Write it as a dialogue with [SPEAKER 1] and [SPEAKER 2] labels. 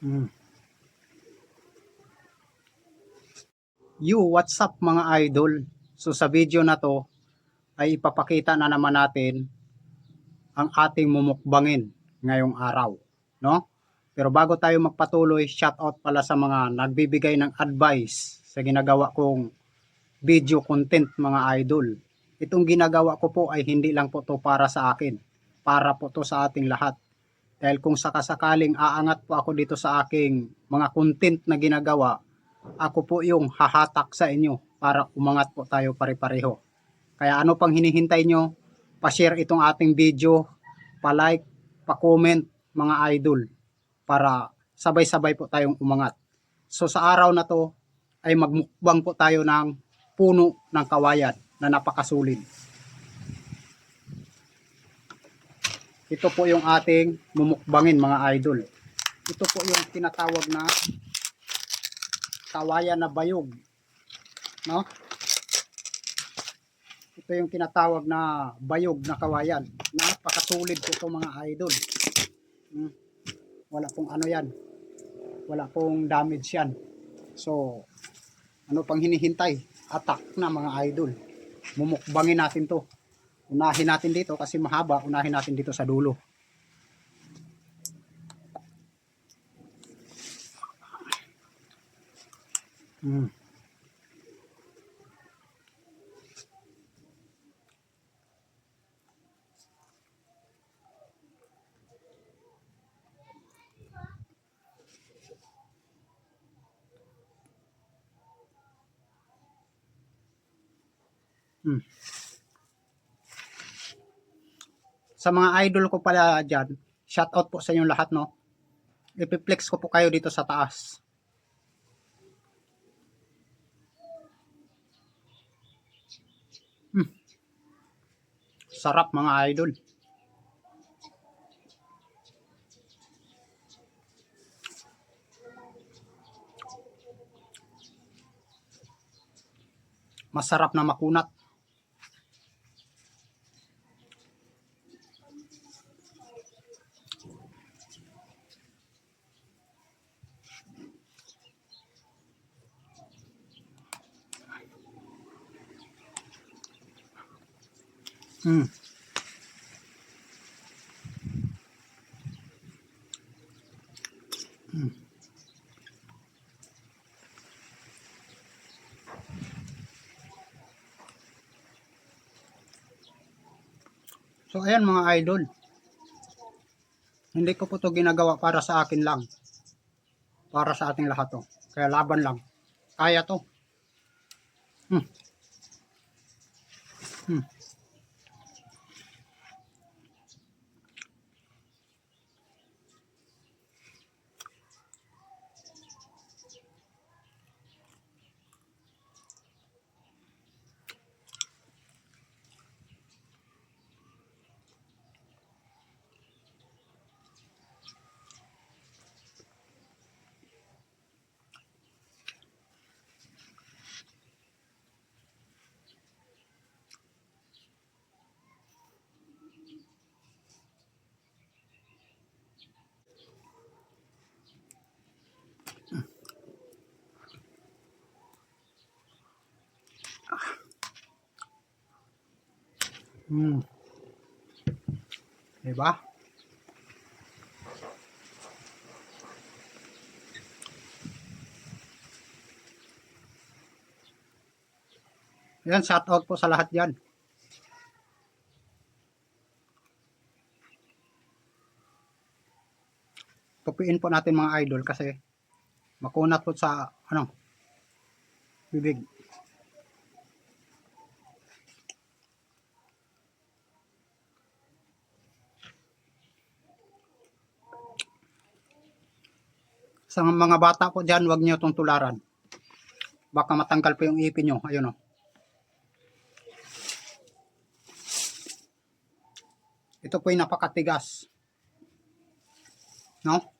[SPEAKER 1] Mm. What's up mga idol? So sa video na to ay ipapakita na naman natin ang ating mumukbangin ngayong araw, no? Pero bago tayo magpatuloy, shout out pala sa mga nagbibigay ng advice sa ginagawa kong video content mga idol. Itong ginagawa ko po ay hindi lang po to para sa akin, para po to sa ating lahat. Dahil kung sakasakaling aangat po ako dito sa aking mga content na ginagawa, ako po yung hahatak sa inyo para umangat po tayo pare-pareho. Kaya ano pang hinihintay nyo? Pa-share itong ating video, pa-like, pa-comment mga idol para sabay-sabay po tayong umangat. So sa araw na to ay magmukbang po tayo ng puno ng kawayan na napakasulit. Ito po yung ating mumukbangin mga idol. Ito po yung tinatawag na kawayan na bayog, no? Ito yung tinatawag na bayog na kawayan. Napakasulit po ito mga idol. Wala pong ano yan. Wala pong damage yan. So, ano pang hinihintay? Attack na mga idol. Mumukbangin natin to. Unahin natin dito kasi mahaba. Unahin natin dito sa dulo. Sa mga idol ko pala dyan, shout out po sa inyong lahat, no? Ipiplex ko po kayo dito sa taas. Sarap mga idol. Masarap na makunat. So ayan mga idol. Hindi ko po to ginagawa para sa akin lang. Para sa ating lahat to. Kaya laban lang. Kaya to. Hmm. Hmm. Diba? Yan, shout out po sa lahat yan. Tupiin po natin mga idol kasi makunat po sa bibig. Sa mga bata po dyan, huwag nyo itong tularan. Baka matanggal po yung ipin nyo. Ayun o. Ito po yung napakatigas. No?